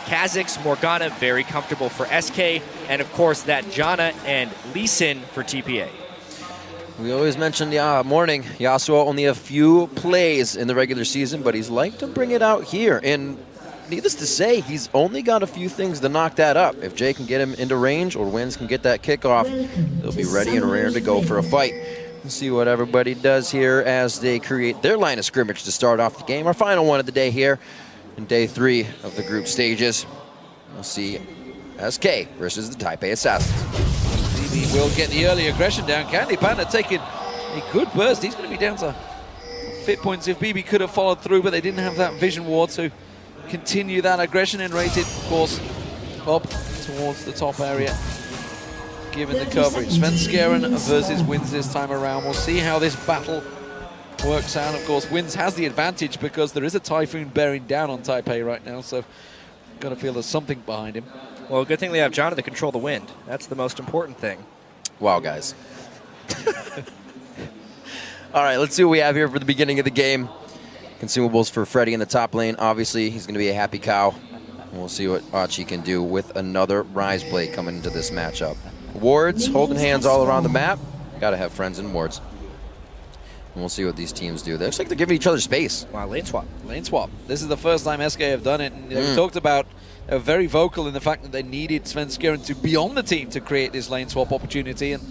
Kha'Zix, Morgana, very comfortable for SK, and of course that Janna and Lee Sin for TPA. We always mention Morning. Yasuo only a few plays in the regular season, but he's like to bring it out here. And needless to say, he's only got a few things to knock that up. If Jay can get him into range or Wins can get that kickoff, they'll be ready and raring to go for a fight. We'll see what everybody does here as they create their line of scrimmage to start off the game. Our final one of the day here in day 3 of the group stages. We'll see SK versus the Taipei Assassins. BB will get the early aggression down. Candy Panda taking a good burst. He's going to be down to fit points if BB could have followed through, but they didn't have that vision ward to continue that aggression. And rated, of course, up towards the top area, given the coverage. Svenskeren versus Wins this time around. We'll see how this battle works out. Of course, Wins has the advantage because there is a Typhoon bearing down on Taipei right now, so got to feel there's something behind him. Well, good thing they have Janna to control the wind. That's the most important thing. Wow, guys. All right, let's see what we have here for the beginning of the game. Consumables for Freddy in the top lane. Obviously, he's going to be a happy cow. And we'll see what Achi can do with another Rise Blade coming into this matchup. Wards, holding hands all around the map. Got to have friends in wards. And we'll see what these teams do. They looks like they're giving each other space. Wow, lane swap. Lane swap. This is the first time SK have done it. And we talked about, they were very vocal in the fact that they needed Svenskeren to be on the team to create this lane swap opportunity. And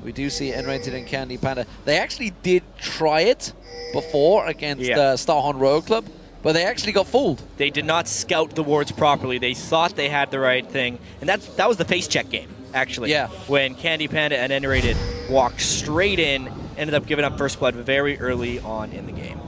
we do see Enrated and Candy Panda. They actually did try it before against Starhorn Road Club, but they actually got fooled. They did not scout the wards properly. They thought they had the right thing. And that was the face check game, actually. Yeah. When Candy Panda and Enrated walked straight in, ended up giving up first blood very early on in the game.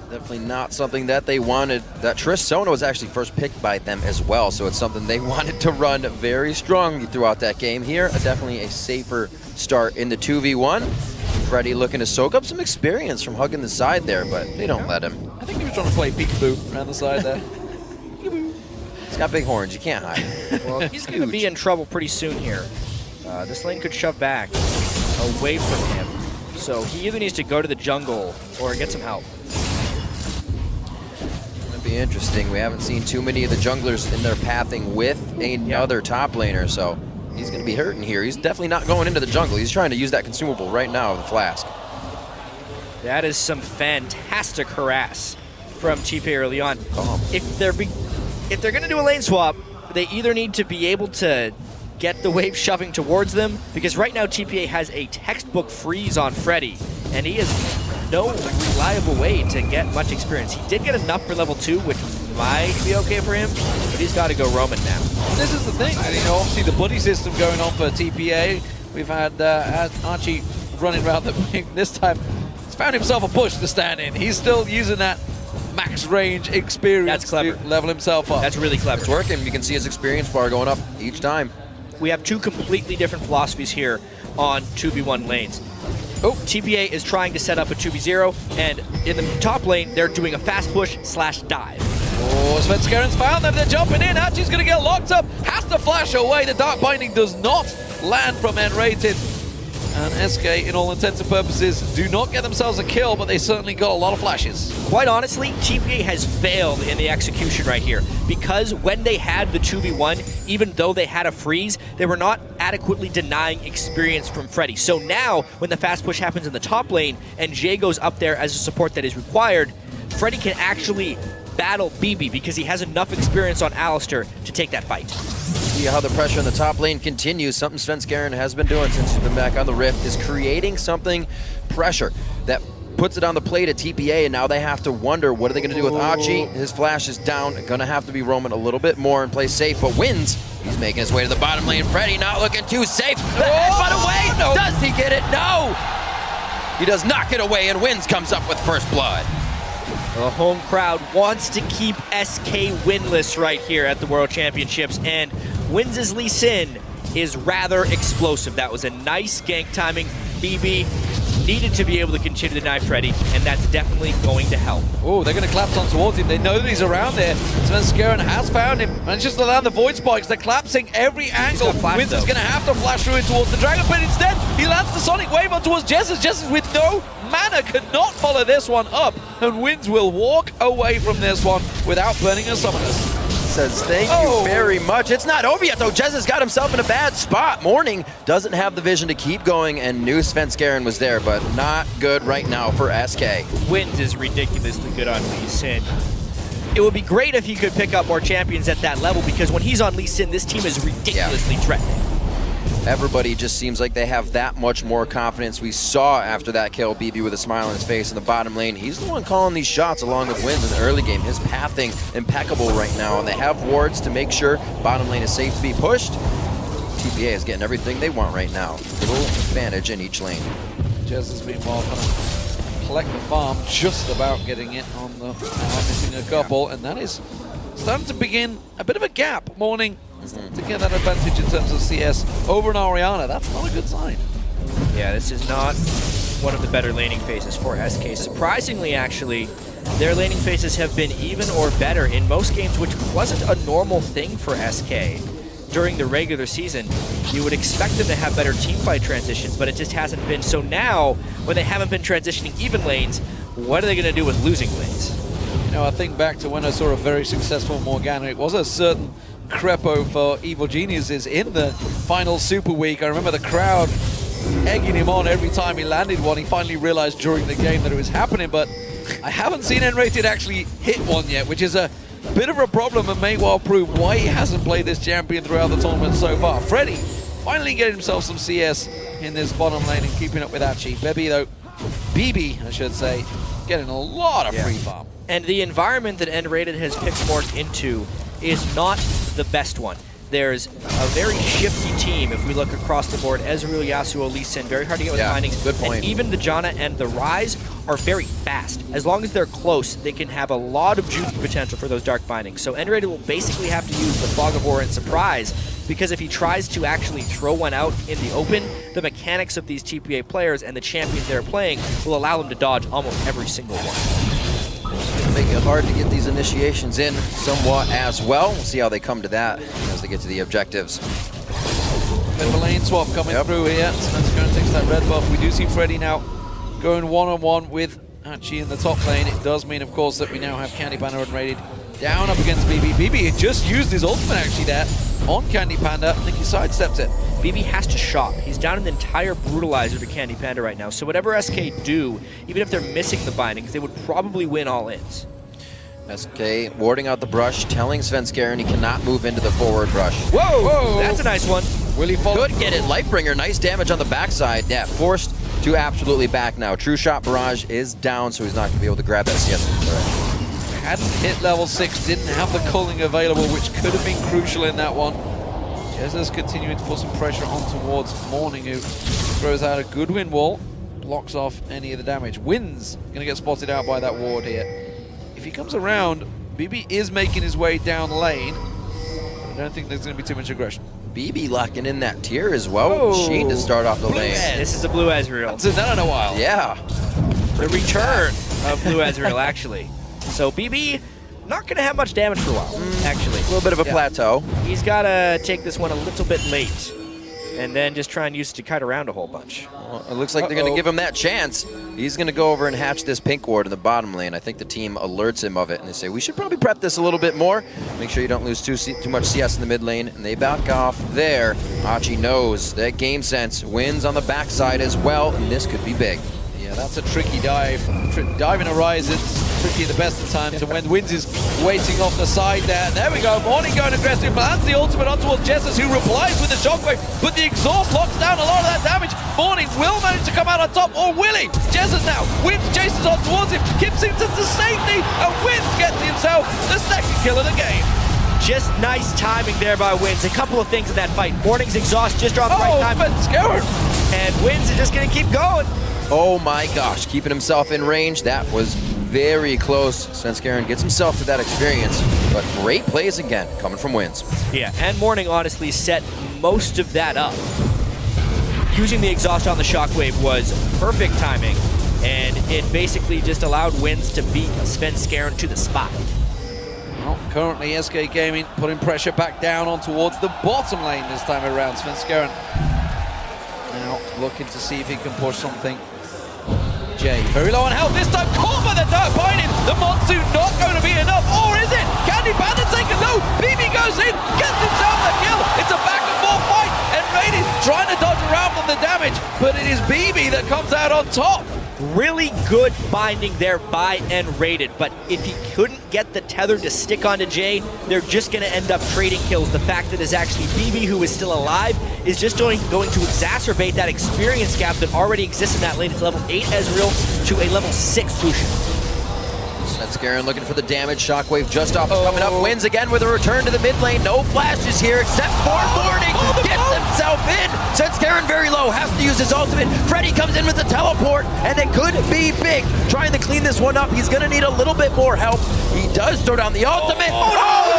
Definitely not something that they wanted. That Triss Sona was actually first picked by them as well, so it's something they wanted to run very strongly throughout that game. Here, definitely a safer start in the 2v1. Freddy looking to soak up some experience from hugging the side there, but they don't let him. I think he was trying to play peekaboo around the side there. He's got big horns, you can't hide. Well, he's going to be in trouble pretty soon here. This lane could shove back away from him, so he either needs to go to the jungle or get some help. Be interesting. We haven't seen too many of the junglers in their pathing with another top laner, so he's going to be hurting here. He's definitely not going into the jungle. He's trying to use that consumable right now, the flask. That is some fantastic harass from TPA early on. If they're going to do a lane swap, they either need to be able to get the wave shoving towards them, because right now TPA has a textbook freeze on Freddy, and he has no reliable way to get much experience. He did get enough for level 2, which might be okay for him, but he's got to go Roman now. This is the thing, you know, obviously the buddy system going on for TPA. We've had Archie running around the ring. This time, he's found himself a bush to stand in. He's still using that max range experience to level himself up. That's really clever. It's working. You can see his experience bar going up each time. We have two completely different philosophies here on 2v1 lanes. TPA is trying to set up a 2v0, and in the top lane, they're doing a fast push / dive. Oh, Svenskeren's found them. They're jumping in. Archie's going to get locked up. Has to flash away. The Dark Binding does not land from N-Rated. And SK, in all intents and purposes, do not get themselves a kill, but they certainly got a lot of flashes. Quite honestly, TPA has failed in the execution right here, because when they had the 2v1, even though they had a freeze, they were not adequately denying experience from Freddy. So now, when the fast push happens in the top lane, and Jay goes up there as a support that is required, Freddy can actually battle BB because he has enough experience on Alistar to take that fight. See how the pressure in the top lane continues. Something Svenskeren has been doing since he's been back on the Rift is creating something pressure that puts it on the plate at TPA, and now they have to wonder what are they going to do with Achi. His flash is down, going to have to be roaming a little bit more and play safe, but Wins. He's making his way to the bottom lane. Freddy not looking too safe. The headbutt away. No. Does he get it? No. He does not get away, and Wins comes up with first blood. The home crowd wants to keep SK winless right here at the World Championships, and Wins' Lee Sin is rather explosive. That was a nice gank timing. BB needed to be able to continue to deny Freddy, and that's definitely going to help. Oh, they're going to collapse on towards him. They know that he's around there. Svenskeren has found him. Manages to land the Void Spikes. They're collapsing every angle. Wins is going to have to flash through it towards the Dragon, but instead, he lands the Sonic Wave on towards Jessus. Jessus with no mana could not follow this one up, and Wins will walk away from this one without burning a Summoners. says thank you very much. It's not over yet, though. Jez has got himself in a bad spot. Morning doesn't have the vision to keep going, and knew Svenskeren was there, but not good right now for SK. Wins is ridiculously good on Lee Sin. It would be great if he could pick up more champions at that level, because when he's on Lee Sin, this team is ridiculously threatening. Everybody just seems like they have that much more confidence. We saw after that kill, BB with a smile on his face in the bottom lane. He's the one calling these shots along with Wins in the early game. His pathing impeccable right now, and they have wards to make sure bottom lane is safe to be pushed. TPA is getting everything they want right now. Little advantage in each lane. Jez has been well kind of collect the farm, just about getting it on the missing a couple, and that is starting to begin a bit of a gap. Morning to get that advantage in terms of CS over an Orianna. That's not a good sign. Yeah, this is not one of the better laning phases for SK. Surprisingly, actually, their laning phases have been even or better in most games, which wasn't a normal thing for SK. During the regular season, you would expect them to have better teamfight transitions, but it just hasn't been. So now, when they haven't been transitioning even lanes, what are they going to do with losing lanes? You know, I think back to when I saw a very successful Morgana. It was a certain crepo for Evil Geniuses in the final Super Week. I remember the crowd egging him on every time he landed one. He finally realized during the game that it was happening, but I haven't seen N-Rated actually hit one yet, which is a bit of a problem and may well prove why he hasn't played this champion throughout the tournament so far. Freddy finally getting himself some CS in this bottom lane and keeping up with Archie. BB, I should say, getting a lot of free farm. And the environment that N-Rated has picked Morg into is not the best one. There's a very shifty team if we look across the board. Ezreal, Yasuo, Lee Sin, very hard to get with findings. Good point. And even the Janna and the Ryze are very fast. As long as they're close, they can have a lot of juking potential for those dark bindings. So N-Rated will basically have to use the Fog of War and Surprise, because if he tries to actually throw one out in the open, the mechanics of these TPA players and the champions they're playing will allow them to dodge almost every single one. Make it hard to get these initiations in somewhat as well. We'll see how they come to that as they get to the objectives. Bit of a lane swap coming through here. Svenskeren takes that red buff. We do see Freddy now going one-on-one with Archie in the top lane. It does mean, of course, that we now have Candy Panda unrated down up against BB. BB had just used his ultimate actually there on Candy Panda. I think he sidestepped it. BB has to shop. He's down an entire brutalizer to Candy Panda right now. So whatever SK do, even if they're missing the bindings, they would probably win all ins. SK warding out the brush, telling Svenskeren he cannot move into the forward brush. Whoa! That's a nice one. Will he follow? Could get it. Lightbringer, nice damage on the backside. Yeah, forced to absolutely back now. True Shot Barrage is down, so he's not going to be able to grab that CS. Hadn't hit level 6, didn't have the culling available, which could have been crucial in that one. Jezza's continuing to put some pressure on towards Morning, who throws out a good wind wall, blocks off any of the damage. Wins going to get spotted out by that ward here. If he comes around, BB is making his way down lane. I don't think there's going to be too much aggression. BB locking in that tier as well. Sheen to start off the lane. This is the Blue Ezreal. It's done in a while. Yeah. The return of Blue Ezreal, actually. So BB, not going to have much damage for a while, actually. A little bit of a plateau. He's got to take this one a little bit late, and then just try and use it to kite around a whole bunch. Well, it looks like they're going to give him that chance. He's going to go over and hatch this pink ward in the bottom lane. I think the team alerts him of it, and they say, we should probably prep this a little bit more. Make sure you don't lose too much CS in the mid lane, and they back off there. Achi knows that game sense. Wins on the backside as well, and this could be big. Yeah, that's a tricky dive. Diving a rise, it's tricky at the best of times, and when Wins is waiting off the side there. There we go, Morning going aggressive, lands the ultimate on towards Jessus, who replies with the shockwave, but the exhaust blocks down a lot of that damage. Morning will manage to come out on top, or will he? Jessus now, Wins chases on towards him, keeps him to safety, and Wins gets himself the second kill of the game. Just nice timing there by Wins. A couple of things in that fight. Morning's exhaust just dropped right time. Svenskeren. And Wins is just going to keep going. Oh my gosh, keeping himself in range. That was very close. Svenskeren gets himself to that experience, but great plays again, coming from Wins. Yeah, and Morning honestly set most of that up. Using the exhaust on the shockwave was perfect timing, and it basically just allowed Wins to beat Svenskeren to the spot. Well, currently SK Gaming putting pressure back down on towards the bottom lane this time around. Svenskeren now looking to see if he can push something. Jay, very low on health this time, caught by the dark binding. The monsoon not going to be enough, or is it? Candy Panda taken low. trying to dodge around from the damage, but it is BB that comes out on top. Really good binding there by N-Rated, but if he couldn't get the tether to stick onto Jay, they're just going to end up trading kills. The fact that it's actually BB who is still alive is just going to exacerbate that experience gap that already exists in that lane. It's level 8 Ezreal to a level 6 Lucian. Svenskeren looking for the damage. Shockwave just off, coming up, wins again with a return to the mid lane. No flashes here except for Morning. Gets himself in. Svenskeren very low, has to use his ultimate. Freddy comes in with the teleport, and it could be big. Trying to clean this one up. He's going to need a little bit more help. He does throw down the ultimate. Oh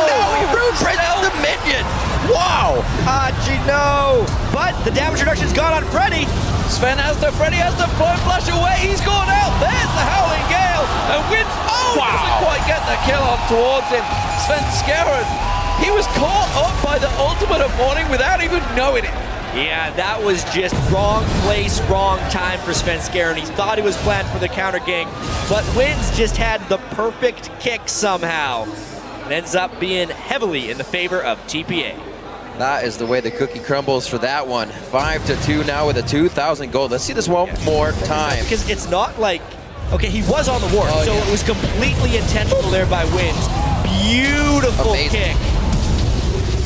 no, he root presses the minion. Wow. Hachi, no. But the damage reduction is gone on Freddy. Sven has to, Freddy has to point flash away. He's gone out. There's the Howling Gale. And wins. Doesn't quite get the kill on towards him. Svenskeren, he was caught up by the ultimate of Morning without even knowing it. Yeah, that was just wrong place, wrong time for Svenskeren. He thought he was planned for the counter gank, but Wins just had the perfect kick somehow. It ends up being heavily in the favor of TPA. That is the way the cookie crumbles for that one. 5-2 now with a 2,000 gold. Let's see this one more time. Because it's not like, okay, he was on the ward, so it was completely intentional there by Wins. Beautiful kick.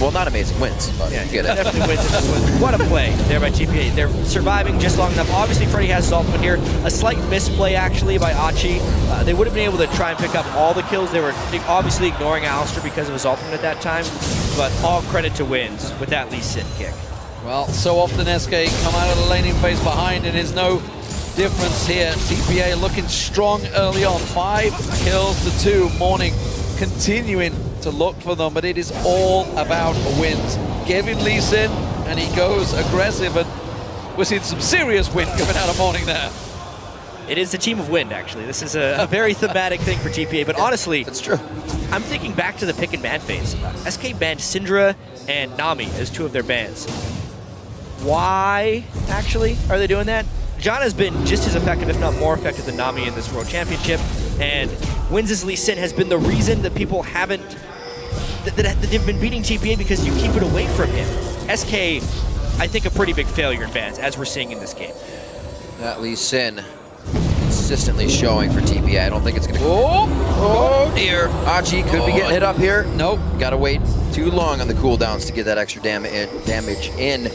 Well, not amazing, wins, but yeah, get it. Definitely wins. What a play there by TPA. They're surviving just long enough. Obviously, Freddy has his ultimate here. A slight misplay, actually, by Achi. They would have been able to try and pick up all the kills. They were obviously ignoring Alistair because of his ultimate at that time, but all credit to Wins with that Lee Sin kick. Well, so often SK come out of the laning phase behind, and there's no difference here. TPA looking strong early on. 5 kills to 2. Morning continuing to look for them, but it is all about Wins. Give him Lee Sin, and he goes aggressive, and we're seeing some serious win coming out of Morning there. It is a team of wind, actually. This is a very thematic thing for TPA, but honestly, it's true. I'm thinking back to the pick and ban phase. SK banned Syndra and Nami as 2 of their bans. Why, actually, are they doing that? John has been just as effective, if not more effective than Nami in this World Championship, and Wins' Lee Sin has been the reason that people haven't, that they've been beating TPA because you keep it away from him. SK, I think, a pretty big failure in bans, as we're seeing in this game. That Lee Sin consistently showing for TPA. I don't think it's going to... Oh dear. Achi could be getting hit up here. Nope. Got to wait too long on the cooldowns to get that extra damage in.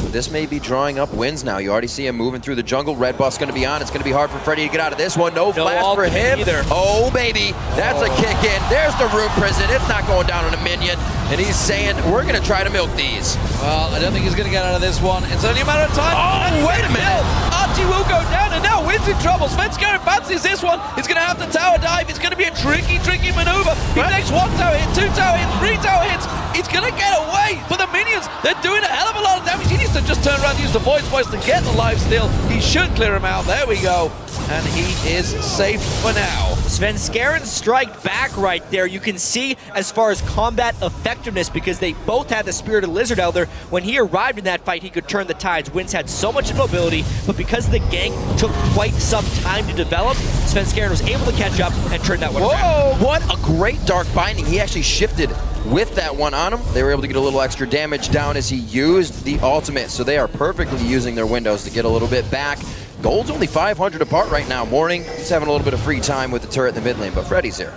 This may be drawing up Wins now. You already see him moving through the jungle. Red buff's going to be on. It's going to be hard for Freddy to get out of this one. No flash for him. Either. Oh, baby. That's a kick in. There's the root prison. It's not going down on a minion. And he's saying, we're going to try to milk these. Well, I don't think he's going to get out of this one. It's only a matter of time. Oh, wait a minute. Archie will go down, and now Wins in trouble. Svenskeren fancies this one. He's going to have to tower dive. It's going to be a tricky maneuver. He takes 1 tower hit, 2 tower hits, 3 tower hits. He's going to get away. But the minions, they're doing a hell of a lot of damage. He needs to just turn around and use the voice to get the life steal. He should clear him out. There we go. And he is safe for now. Svenskeren strike back right there. You can see as far as combat effectiveness, because they both had the Spirit of Lizard Elder. When he arrived in that fight, he could turn the tides. Wins had so much mobility, but because the gank took quite some time to develop, Svenskeren was able to catch up and turn that one around. What a great dark binding. He actually shifted with that one on him. They were able to get a little extra damage down as he used the ultimate, so they are perfectly using their windows to get a little bit back. Gold's only 500 apart right now. Morning, he's having a little bit of free time with the turret in the mid lane, but Freddy's here.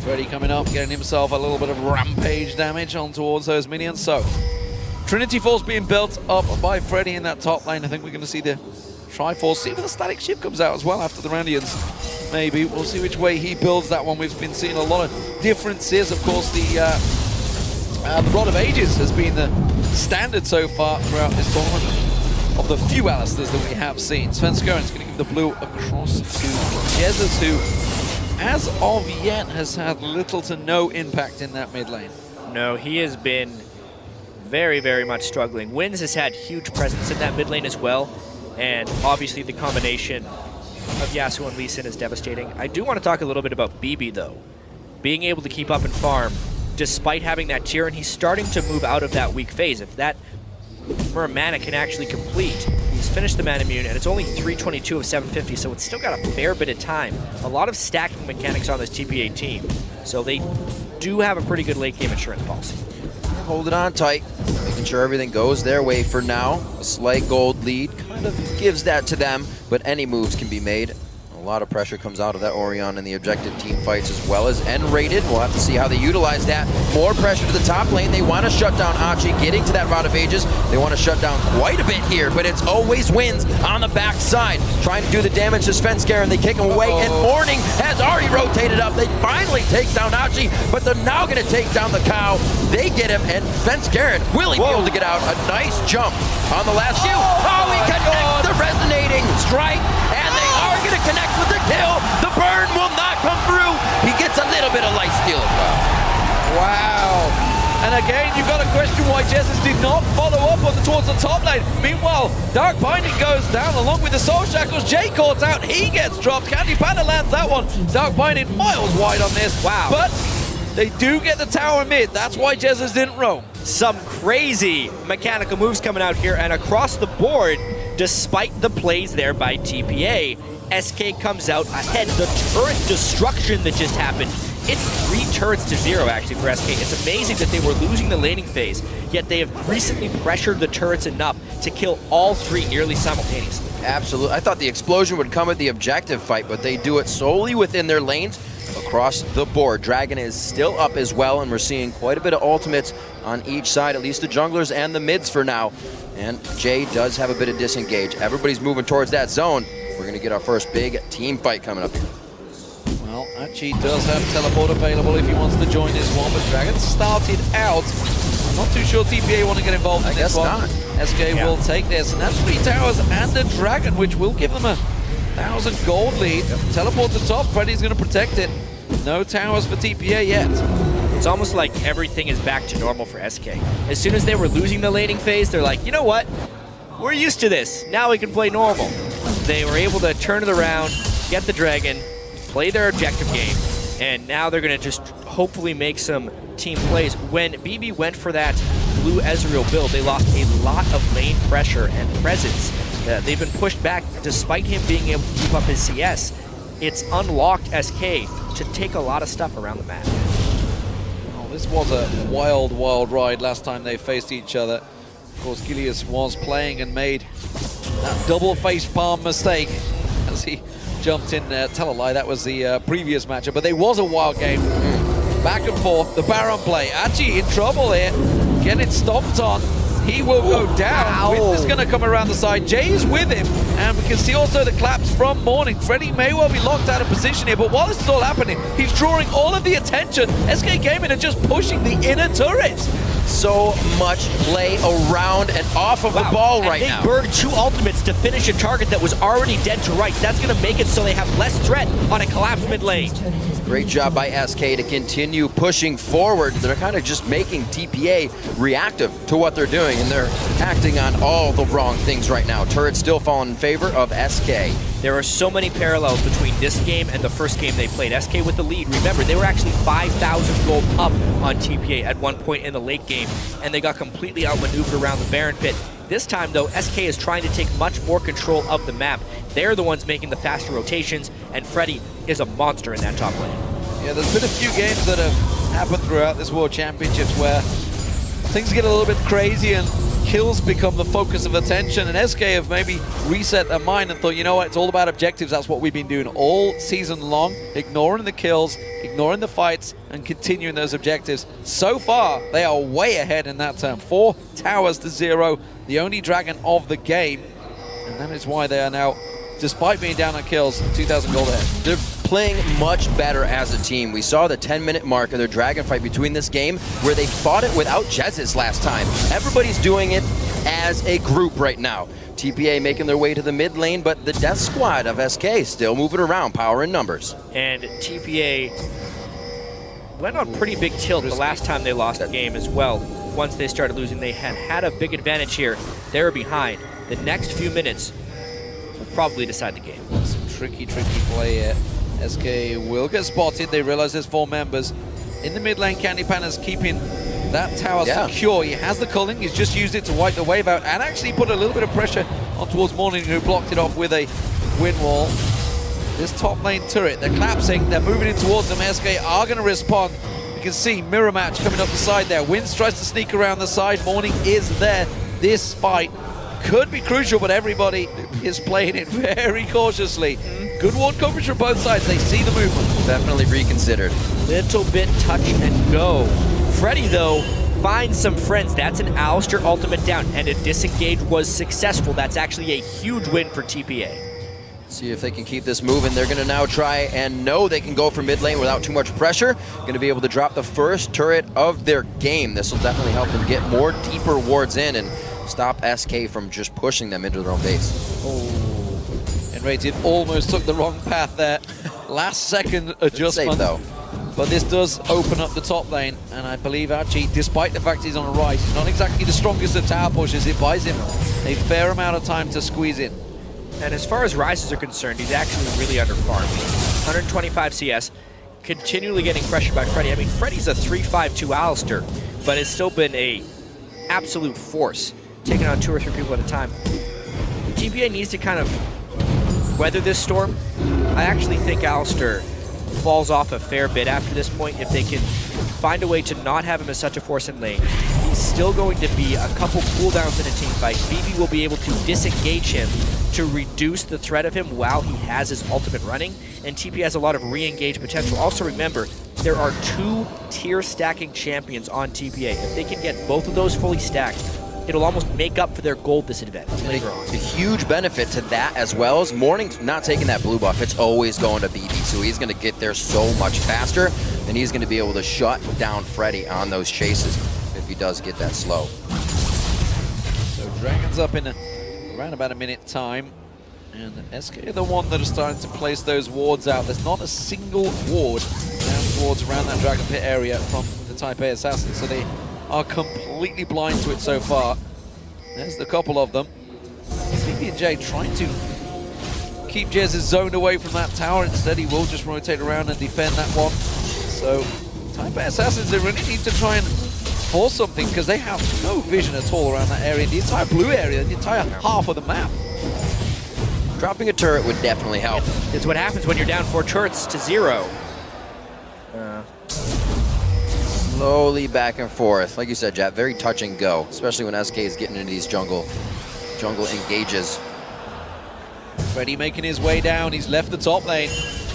Freddy coming up, getting himself a little bit of rampage damage on towards those minions. So, Trinity Force being built up by Freddy in that top lane. I think we're going to see the Triforce. See if the static shift comes out as well after the Randians. Maybe. We'll see which way he builds that one. We've been seeing a lot of differences. Of course, the Rod of Ages has been the standard so far throughout this tournament of the few Alistairs that we have seen. Svenskeren's going to give the blue across to Jesus, who, as of yet, has had little to no impact in that mid lane. No, he has been very, very much struggling. Wins has had huge presence in that mid lane as well, and obviously the combination of Yasuo and Lee Sin is devastating. I do want to talk a little bit about BB, though. Being able to keep up and farm, despite having that tier, and he's starting to move out of that weak phase. If that mana can actually complete, he's finished the mana immune, and it's only 322 of 750, so it's still got a fair bit of time. A lot of stacking mechanics on this TPA team, so they do have a pretty good late game insurance policy. Hold it on tight. making sure everything goes their way for now. A slight gold lead kind of gives that to them, but any moves can be made. A lot of pressure comes out of that Orion in the objective team fights as well as N-rated. We'll have to see how they utilize that. More pressure to the top lane. They want to shut down Achi, getting to that Rod of Ages. They want to shut down quite a bit here, but it's always wins on the backside. Trying to do the damage to Svenskeren, and they kick him away, and Morning has already rotated up. They finally take down Achi, but they're now going to take down the cow. They get him, and Svenskeren will he be able to get out. A nice jump on the last few. Oh, he connects the resonating strike, and they are going to connect with the kill. The burn will not come through. He gets a little bit of life steal as well. Wow. And again, you've got to question why Jesus did not follow up towards the top lane. Meanwhile, Dark Binding goes down along with the Soul Shackles. Jay caught out. He gets dropped. Candy Panda lands that one. Dark Binding miles wide on this. Wow. But they do get the tower mid. That's why Jesus didn't roam. Some crazy mechanical moves coming out here, and across the board, despite the plays there by TPA, SK comes out ahead. The turret destruction that just happened, it's 3 turrets to 0 actually for SK. It's amazing that they were losing the laning phase, yet they have recently pressured the turrets enough to kill all 3 nearly simultaneously. Absolutely. I thought the explosion would come at the objective fight, but they do it solely within their lanes across the board. Dragon is still up as well, and we're seeing quite a bit of ultimates on each side, at least the junglers and the mids for now. And Jay does have a bit of disengage. Everybody's moving towards that zone. We're going to get our first big team fight coming up here. Well, Achi does have teleport available if he wants to join this one, but Dragon started out. I'm not too sure TPA want to get involved in this one. I guess not. SK will take this, and that's 3 towers and a Dragon, which will give them a 1,000 gold lead. Teleport to top, Freddy's going to protect it. No towers for TPA yet. It's almost like everything is back to normal for SK. As soon as they were losing the laning phase, they're like, you know what? We're used to this. Now we can play normal. They were able to turn it around, get the Dragon, play their objective game, and now they're going to just hopefully make some team plays. When BB went for that blue Ezreal build, they lost a lot of lane pressure and presence. They've been pushed back despite him being able to keep up his CS. It's unlocked SK to take a lot of stuff around the map. Oh, this was a wild, wild ride last time they faced each other. Of course, Gilius was playing and made that double face palm mistake as he jumped in there. Tell a lie, that was the previous matchup, but there was a wild game. Back and forth, the Baron play. Achi in trouble here, getting stomped on. He will go down. Wind is going to come around the side. Jay is with him, and we can see also the claps from Morning. Freddy may well be locked out of position here, but while this is all happening, he's drawing all of the attention. SK Gaming are just pushing the inner turrets. So much play around and off of the ball right now. They burned 2 ultimates to finish a target that was already dead to rights. That's going to make it so they have less threat on a collapsed mid lane. Great job by SK to continue pushing forward. They're kind of just making TPA reactive to what they're doing, and they're acting on all the wrong things right now. Turret's still falling in favor of SK. There are so many parallels between this game and the first game they played. SK with the lead. Remember, they were actually 5,000 gold up on TPA at one point in the late game, and they got completely outmaneuvered around the Baron pit. This time, though, SK is trying to take much more control of the map. They're the ones making the faster rotations, and Freddy is a monster in that top lane. Yeah, there's been a few games that have happened throughout this World Championships where things get a little bit crazy and kills become the focus of attention, and SK have maybe reset their mind and thought, you know what, it's all about objectives. That's what we've been doing all season long, ignoring the kills, ignoring the fights, and continuing those objectives. So far, they are way ahead in that term. 4 towers to 0, the only Dragon of the game, and that is why they are now, despite being down on kills, 2,000 gold ahead. They're playing much better as a team. We saw the 10-minute mark of their Dragon fight between this game where they fought it without Jesus last time. Everybody's doing it as a group right now. TPA making their way to the mid lane, but the death squad of SK still moving around, power in numbers. And TPA went on pretty big tilt the last time they lost the game as well. Once they started losing, they had a big advantage here. They were behind. The next few minutes will probably decide the game. Some tricky play here. SK will get spotted. They realize there's 4 members. In the mid lane, Candy Panda's keeping that tower secure. He has the culling. He's just used it to wipe the wave out and actually put a little bit of pressure on towards Morning, who blocked it off with a wind wall. This top lane turret, they're collapsing. They're moving in towards them. SK are going to respond. You can see mirror match coming up the side there. Wins tries to sneak around the side. Morning is there. This fight could be crucial, but everybody is playing it very cautiously. Good ward coverage from both sides. They see the movement. Definitely reconsidered. Little bit touch and go. Freddy, though, finds some friends. That's an Alistair ultimate down, and a disengage was successful. That's actually a huge win for TPA. See if they can keep this moving. They're going to now try and know they can go for mid lane without too much pressure. Going to be able to drop the first turret of their game. This will definitely help them get more deeper wards in and stop SK from just pushing them into their own base. Oh, and Rated almost took the wrong path there. Last second adjustment. Safe though. But this does open up the top lane, and I believe Archie, despite the fact he's on a rise, he's not exactly the strongest of tower pushes. It buys him a fair amount of time to squeeze in. And as far as rises are concerned, he's actually really underfarmed. 125 CS, continually getting pressured by Freddy. I mean, Freddy's a 3-5-2 Alistair, but it's still been a absolute force, taking on 2 or 3 people at a time. TPA needs to kind of weather this storm. I actually think Alistair falls off a fair bit after this point if they can find a way to not have him as such a force in lane. He's still going to be a couple cooldowns in a team fight. BB will be able to disengage him to reduce the threat of him while he has his ultimate running, and TP has a lot of re-engage potential. Also remember, there are 2 tier stacking champions on TPA. If they can get both of those fully stacked, it'll almost make up for their gold disadvantage later on. A huge benefit to that as well is Morning's not taking that blue buff. It's always going to BB, so he's going to get there so much faster, and he's going to be able to shut down Freddy on those chases if he does get that slow. So Dragon's up in around about a minute time, and SK are the one that are starting to place those wards out. There's not a single ward down towards around that Dragon Pit area from the Taipei Assassins, so they are completely blind to it so far. There's the couple of them. BB&J trying to keep Jez zoned away from that tower. Instead, he will just rotate around and defend that one. So Taipei Assassins, they really need to try and force something because they have no vision at all around that area. The entire blue area, the entire half of the map. Dropping a turret would definitely help. It's what happens when you're down 4 turrets to 0. Slowly back and forth. Like you said, Jap, very touch and go, especially when SK is getting into these jungle engages. Freddy making his way down. He's left the top lane.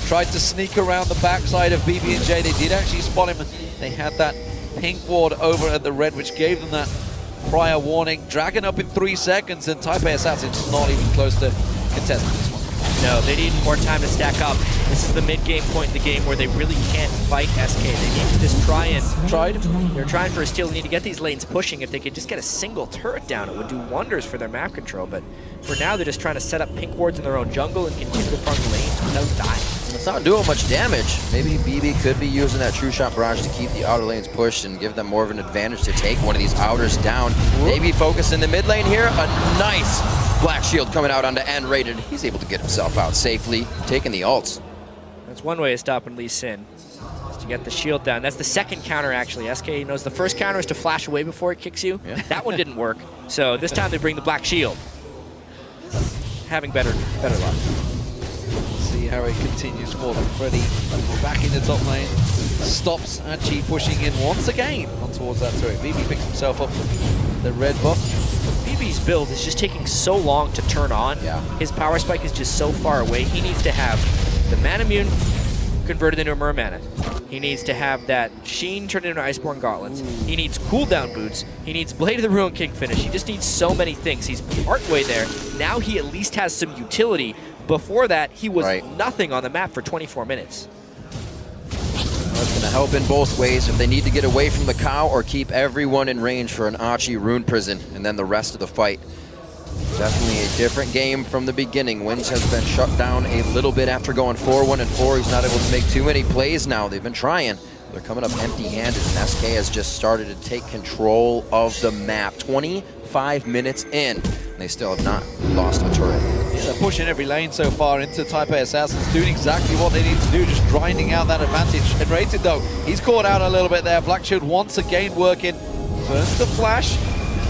Tried to sneak around the backside of BB&J. They did actually spot him. They had that pink ward over at the red, which gave them that prior warning. Dragon up in 3 seconds, and Taipei Assassins not even close to contesting this one. No, they need more time to stack up. This is the mid-game point in the game where they really can't fight SK. They need to just try and... They're trying for a steal. They need to get these lanes pushing. If they could just get a single turret down, it would do wonders for their map control. But for now, they're just trying to set up pink wards in their own jungle and continue to farm lanes without dying. It's not doing much damage. Maybe BB could be using that True Shot Barrage to keep the outer lanes pushed and give them more of an advantage to take one of these outers down. Maybe focus in the mid lane here. A nice Black Shield coming out onto N-rated. He's able to get himself out safely, taking the ults. That's one way of stopping Lee Sin, is to get the shield down. That's the second counter, actually. SK knows the first counter is to flash away before it kicks you. Yeah. That one didn't work. So this time they bring the Black Shield. Having better luck. See how it continues for them. Freddy back in the top lane. Stops Archie pushing in once again on towards that turret. BB picks himself up the red buff. BB's build is just taking so long to turn on. Yeah. His power spike is just so far away. He needs to have the mana immune converted into a Mermana. He needs to have that Sheen turned into Iceborne Gauntlets. He needs cooldown boots. He needs Blade of the Ruined King finish. He just needs so many things. He's partway there. Now he at least has some utility. Before that, he was nothing on the map for 24 minutes. That's going to help in both ways if they need to get away from the cow or keep everyone in range for an Archie Rune Prison and then the rest of the fight. Definitely a different game from the beginning. Wins has been shut down a little bit after going 4-1-4. He's not able to make too many plays now. They've been trying. They're coming up empty-handed, and SK has just started to take control of the map. 25 minutes in, and they still have not lost a turret. Yeah, they're pushing every lane so far into Taipei Assassins, doing exactly what they need to do, just grinding out that advantage. And Rated, though, he's caught out a little bit there. Black Shield once again working. Burns the flash,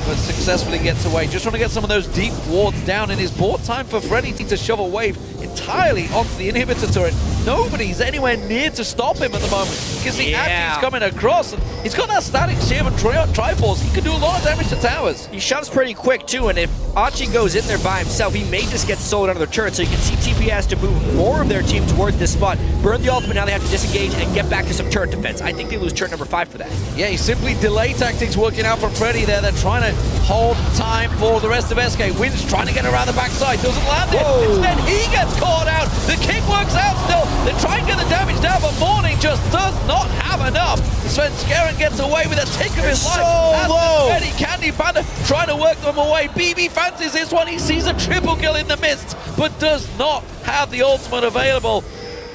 but successfully gets away. Just trying to get some of those deep wards down, and it's bought time for Freddy to shove a wave entirely onto the inhibitor turret. nobody's anywhere near to stop him at the moment. You can see Yeah. Aki's coming across, and he's got that static shiv and Triforce. He can do a lot of damage to towers. He shoves pretty quick too, and if Achi goes in there by himself, he may just get sold out of the turret. So you can see TP has to move more of their team towards this spot. Burn the ultimate, now they have to disengage and get back to some turret defense. I think they lose turret number 5 for that. Yeah, he's simply delay tactics working out from Freddy there. They're trying to hold time for the rest of SK. Wins trying to get around the backside, doesn't land it. Whoa. Instead, he gets caught out. The kick works out still. They try and get the damage down, but Morning just does not have enough. Sven Skaren gets away with a tick of his life. So low. Freddy Candy Panda trying to work them away. BB fancies this one. He sees a triple kill in the mist, but does not have the ultimate available.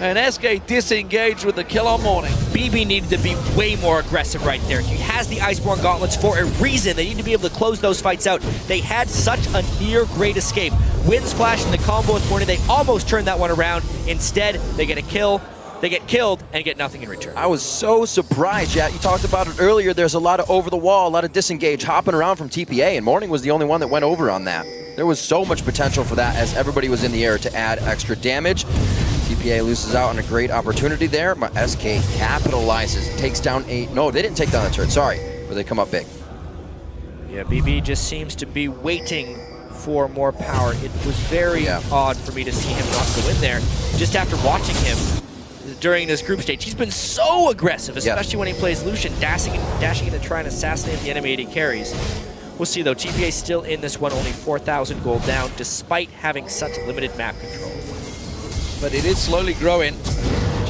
And SK disengaged with the kill on Morning. BB needed to be way more aggressive right there. He has the Iceborne Gauntlets for a reason. They need to be able to close those fights out. They had such a near great escape. Wind Splash in the combo with Morning, they almost turned that one around. Instead, they get a kill. They get killed and get nothing in return. I was so surprised, Jet. You talked about it earlier. There's a lot of over the wall, a lot of disengage, hopping around from TPA, and Morning was the only one that went over on that. There was so much potential for that as everybody was in the air to add extra damage. TPA loses out on a great opportunity there, but SK capitalizes, takes down 8. No, they didn't take down the turret, sorry, but they come up big. Yeah, BB just seems to be waiting for more power. It was very odd for me to see him not go in there. Just after watching him during this group stage, he's been so aggressive, especially when he plays Lucian, dashing in and trying to assassinate the enemy 80 carries. We'll see though, TPA still in this one, only 4,000 gold down, despite having such limited map control. But it is slowly growing.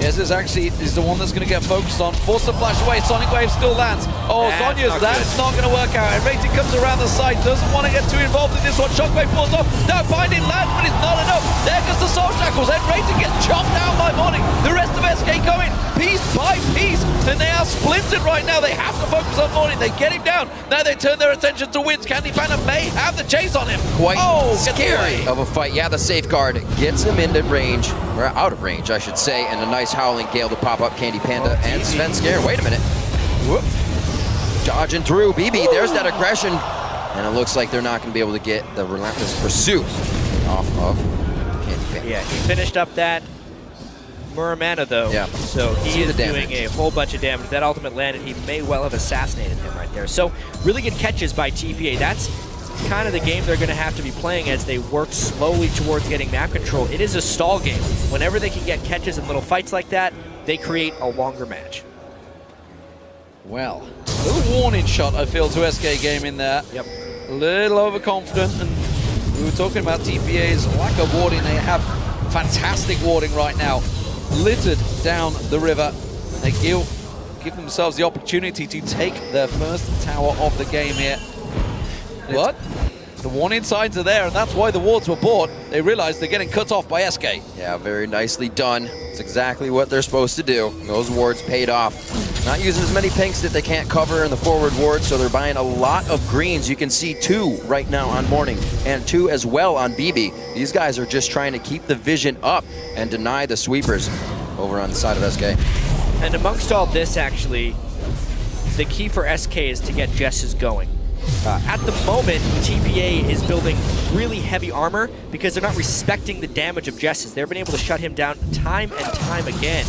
Jez is the one that's going to get focused on. Force the flash away. Sonic Wave still lands. Oh, Sonya's, that's not going to work out. And Rating comes around the side. Doesn't want to get too involved in this one. Shockwave pulls off. Now finding land, but it's not enough. There goes the Soul Shackles. And Rating gets chopped down by Morning. The rest of SK going piece by piece. And they are splintered right now. They have to focus on Morning. They get him down. Now they turn their attention to Wins. Candy Panda may have the chase on him. Quite scary of a fight. Yeah, the safeguard gets him into range, or out of range, I should say, and a nice Howling Gale to pop up Candy Panda and Sven Skaren. Wait a minute. Whoop. Dodging through. BB, there's that aggression. And it looks like they're not going to be able to get the relentless pursuit off of Candy Panda. Yeah, he finished up that Muramana though. Yeah. So he is doing a whole bunch of damage. That ultimate landed, he may well have assassinated him right there. So really good catches by TPA. That's kind of the game they're going to have to be playing as they work slowly towards getting map control. It is a stall game. Whenever they can get catches in little fights like that, they create a longer match. Well, a little warning shot, I feel, to SK game in there. Yep. A little overconfident, and we were talking about TPA's lack of warding. They have fantastic warding right now, littered down the river. They give themselves the opportunity to take their first tower of the game here. What? The warning signs are there, and that's why the wards were bought. They realize they're getting cut off by SK. Yeah, very nicely done. It's exactly what they're supposed to do. Those wards paid off. Not using as many pinks that they can't cover in the forward ward, so they're buying a lot of greens. You can see 2 right now on Morning, and 2 as well on BB. These guys are just trying to keep the vision up and deny the sweepers over on the side of SK. And amongst all this, actually, the key for SK is to get Jesses going. At the moment, TPA is building really heavy armor because they're not respecting the damage of Jesses. They've been able to shut him down time and time again,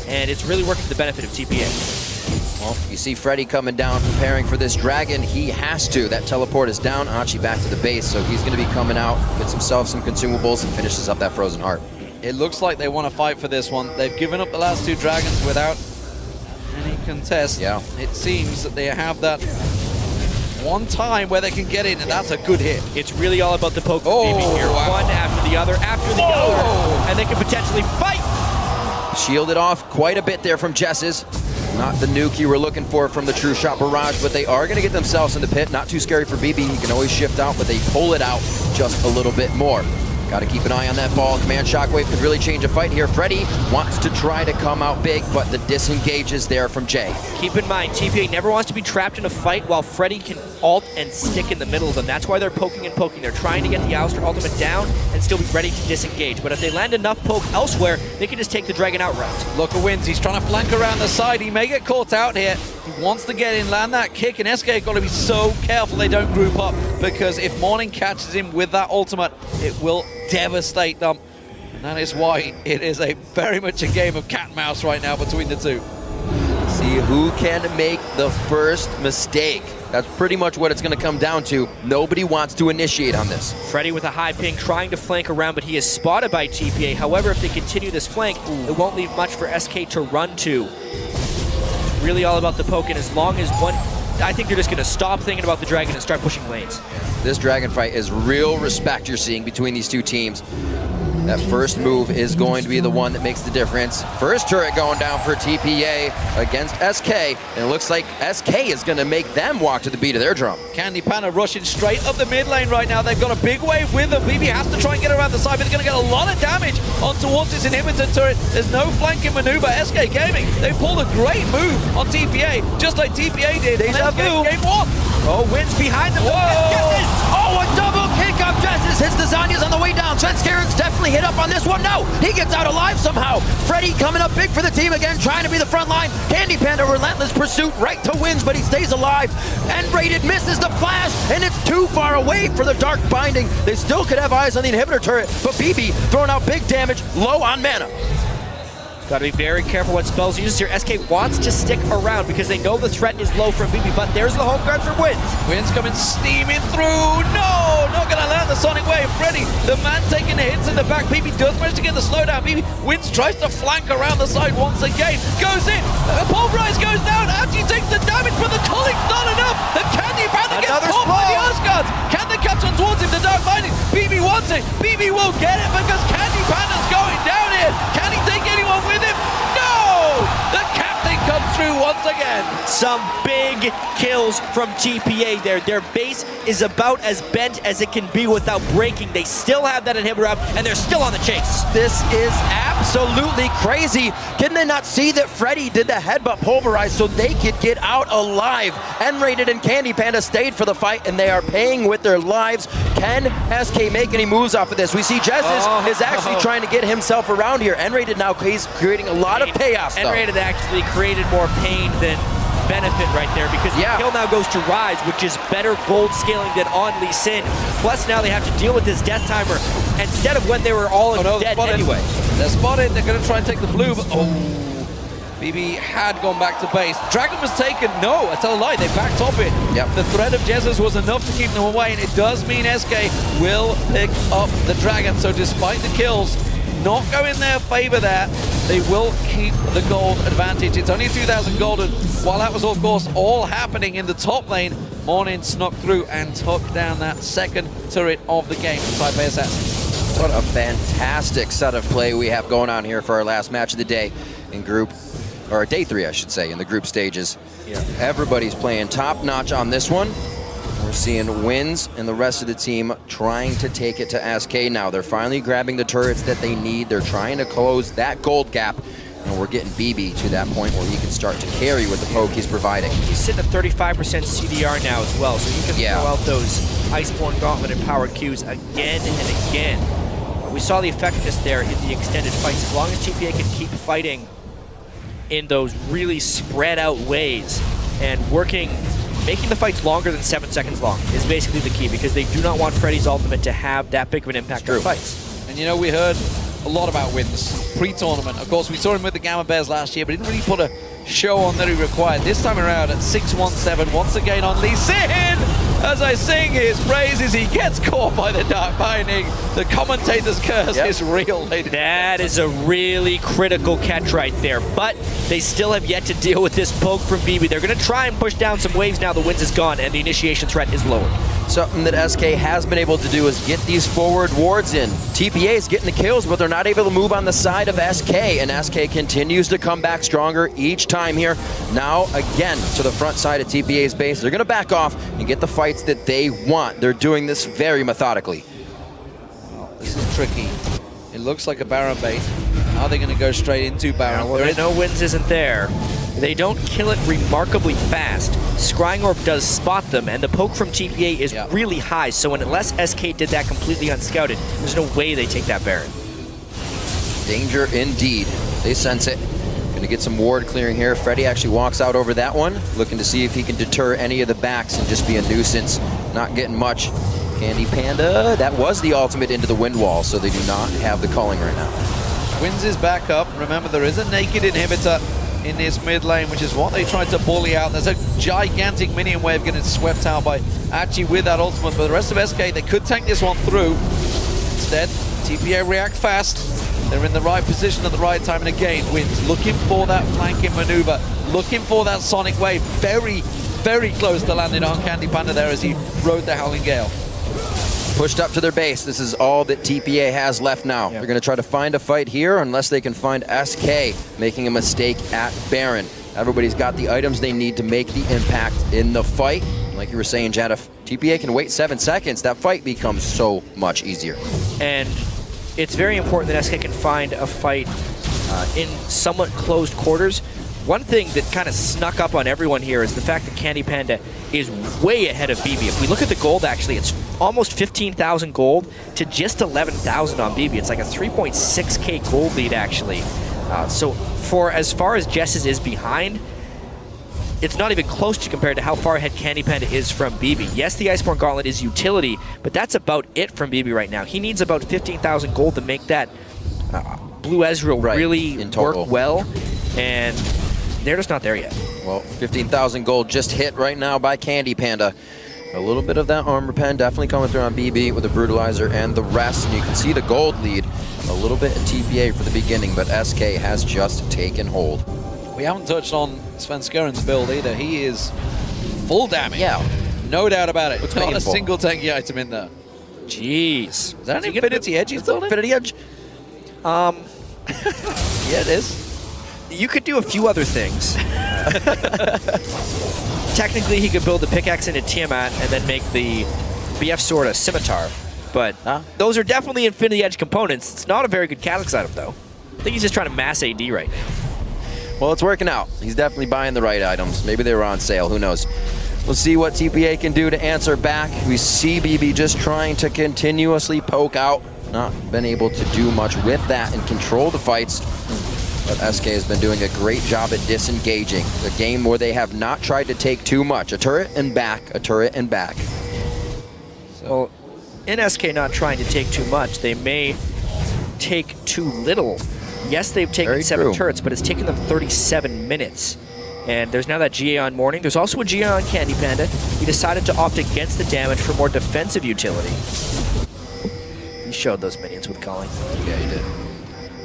and it's really working to the benefit of TPA. Well, you see Freddy coming down, preparing for this dragon. He has to. That teleport is down. Achi back to the base, so he's going to be coming out, gets himself some consumables, and finishes up that Frozen Heart. It looks like they want to fight for this one. They've given up the last 2 dragons without any contest. Yeah. It seems that they have that one time where they can get in, and that's a good hit. It's really all about the poke of BB here. Wow. One after the other, and they can potentially fight. Shielded off quite a bit there from Jesses. Not the nuke you were looking for from the True Shot Barrage, but they are going to get themselves in the pit. Not too scary for BB. He can always shift out, but they pull it out just a little bit more. Got to keep an eye on that ball. Command Shockwave could really change a fight here. Freddy wants to try to come out big, but the disengage is there from Jay. Keep in mind, TPA never wants to be trapped in a fight while Freddy can ult and stick in the middle of them. That's why they're poking and poking. They're trying to get the Alistair ultimate down and still be ready to disengage. But if they land enough poke elsewhere, they can just take the dragon outright. Look at Wins. He's trying to flank around the side. He may get caught out here. He wants to get in, land that kick, and SK got to be so careful they don't group up, because if Morning catches him with that ultimate, it will devastate them. And That is why it is very much a game of cat and mouse right now between the two. See who can make the first mistake. That's pretty much what it's going to come down to. Nobody wants to initiate on this. Freddy with a high ping trying to flank around, but he is spotted by TPA. However, if they continue this flank, it won't leave much for SK to run to. It's really all about the poke, and as long as one... I think they're just going to stop thinking about the Dragon and start pushing lanes. This Dragon fight is real respect you're seeing between these two teams. That first move is going to be the one that makes the difference. First turret going down for TPA against SK, and it looks like SK is going to make them walk to the beat of their drum. Candy Panda rushing straight up the mid lane right now. They've got a big wave with them. BB has to try and get around the side, but they're going to get a lot of damage on towards this inhibitor turret. There's no flanking maneuver. SK Gaming, they pulled a great move on TPA, just like TPA did on SK Game 1. Oh, Wins behind them. Oh, a double kick of Justice hits the Zanyas on the way down. Svenskaren's definitely hit up on this one. No, he gets out alive somehow. Freddy coming up big for the team again, trying to be the front line. Candy Panda, relentless pursuit right to Wins, but he stays alive. And Rated misses the flash, and it's too far away for the Dark Binding. They still could have eyes on the inhibitor turret, but BB throwing out big damage, low on mana. Got to be very careful what spells he uses here. SK wants to stick around because they know the threat is low from BB, but there's the home guard from Wins. Wins coming steaming through. No, not going to land the Sonic Wave. Freddy, the man taking the hits in the back. BB does manage to get the slowdown. BB Wins tries to flank around the side once again. Goes in. Pulverize goes down. Actually takes the damage, but the Tolling's not enough. The Candy Panda gets caught by the Asgards. Can they catch on towards him? The Dark Binding. BB wants it. BB will get it because Candy Panda's going down here. Can he take anyone with him? No! The captain comes through once again. Some big kills from TPA there. Their base is about as bent as it can be without breaking. They still have that inhibitor up, and they're still on the chase. This is absolutely crazy. Can they not see that Freddy did the headbutt pulverize so they could get out alive? N-Rated and Candy Panda stayed for the fight, and they are paying with their lives. Can SK make any moves off of this? We see Jesus is actually trying to get himself around here. N-Rated now is creating a lot of chaos, though. N-Rated actually created more pain than benefit right there because the kill now goes to Rise, which is better gold scaling than on Lee Sin. Plus now they have to deal with this death timer instead of when they were all dead anyway. They're spotted. They're going to try and take the blue, but BB had gone back to base. Dragon was taken. No, I tell a lie. They backed off it. The threat of Jesus was enough to keep them away, and it does mean SK will pick up the Dragon. So despite the kills not go in their favor there, they will keep the gold advantage. It's only 2,000 gold, and while that was of course all happening in the top lane, Morning snuck through and took down that second turret of the game for Taipei Assassins. What a fantastic set of play we have going on here for our last match of the day in group, or day 3 I should say, in the group stages. Everybody's playing top notch on this one. We're seeing Wins and the rest of the team trying to take it to SK now. They're finally grabbing the turrets that they need. They're trying to close that gold gap. And we're getting BB to that point where he can start to carry with the poke he's providing. He's sitting at 35% CDR now as well, so he can throw out those Iceborne Gauntlet and powered Qs again and again. We saw the effectiveness there in the extended fights. As long as TPA can keep fighting in those really spread out ways and making the fights longer than 7 seconds long is basically the key, because they do not want Freddy's ultimate to have that big of an impact on fights. And you know, we heard a lot about Wins pre-tournament. Of course, we saw him with the Gamma Bears last year, but he didn't really put a show on that he required. This time around at 617, once again on Lee Sin. As I sing his praises, he gets caught by the Dark Binding. The commentator's curse is real, ladies. That is a really critical catch right there, but they still have yet to deal with this poke from BB. They're going to try and push down some waves now the Wins is gone and the initiation threat is lowered. Something that SK has been able to do is get these forward wards in. TPA is getting the kills, but they're not able to move on the side of SK, and SK continues to come back stronger each time here. Now, again, to the front side of TPA's base. They're going to back off and get the fights that they want. They're doing this very methodically. Oh, this is tricky. It looks like a Baron bait. Are they going to go straight into Baron? Well, they know Wins isn't there. They don't kill it remarkably fast. Scrying Orb does spot them, and the poke from TPA is really high, so unless SK did that completely unscouted, there's no way they take that Baron. Danger indeed. They sense it. Gonna get some ward clearing here. Freddy actually walks out over that one, looking to see if he can deter any of the backs and just be a nuisance. Not getting much. Candy Panda, that was the ultimate into the wind wall, so they do not have the calling right now. Wins is back up. Remember, there is a naked inhibitor in this mid lane, which is what they tried to bully out. There's a gigantic minion wave getting swept out by Achi with that ultimate, but the rest of SK, they could tank this one through. Instead, TPA react fast. They're in the right position at the right time, and again, Wins looking for that flanking maneuver, looking for that sonic wave. Very, very close to landing on Candy Panda there as he rode the Howling Gale. Pushed up to their base. This is all that TPA has left now. Yeah. They're going to try to find a fight here unless they can find SK making a mistake at Baron. Everybody's got the items they need to make the impact in the fight. Like you were saying, Jad, if TPA can wait 7 seconds, that fight becomes so much easier. And it's very important that SK can find a fight in somewhat closed quarters. One thing that kind of snuck up on everyone here is the fact that Candy Panda is way ahead of BB. If we look at the gold, actually, it's almost 15,000 gold to just 11,000 on BB. It's like a 3.6k gold lead, actually. So for as far as Jess's is behind, it's not even close to compared to how far ahead Candy Panda is from BB. Yes, the Iceborne Gauntlet is utility, but that's about it from BB right now. He needs about 15,000 gold to make that Blue Ezreal really work well, and they're just not there yet. Well, 15,000 gold just hit right now by Candy Panda. A little bit of that armor pen definitely coming through on BB with the Brutalizer and the rest, and you can see the gold lead a little bit in TPA for the beginning, but SK has just taken hold. We haven't touched on Sven Skuren's build either. He is full damage. Yeah. No doubt about it. Looks Not painful. a single tanky item in there. Jeez. Is that an Infinity Edge he's building? Infinity Edge? Yeah, it is. You could do a few other things. Technically, he could build the pickaxe into Tiamat and then make the BF sword a scimitar. But those are definitely Infinity Edge components. It's not a very good Calyx item, though. I think he's just trying to mass AD right now. Well, it's working out. He's definitely buying the right items. Maybe they were on sale. Who knows? We'll see what TPA can do to answer back. We see BB just trying to continuously poke out. Not been able to do much with that and control the fights. But SK has been doing a great job at disengaging. A game where they have not tried to take too much. A turret and back, a turret and back. So, in SK not trying to take too much, they may take too little. Yes, they've taken Very 7 true. turrets, but it's taken them 37 minutes. And there's now that GA on Morning. There's also a GA on Candy Panda. He decided to opt against the damage for more defensive utility. He showed those minions with calling. Yeah, he did.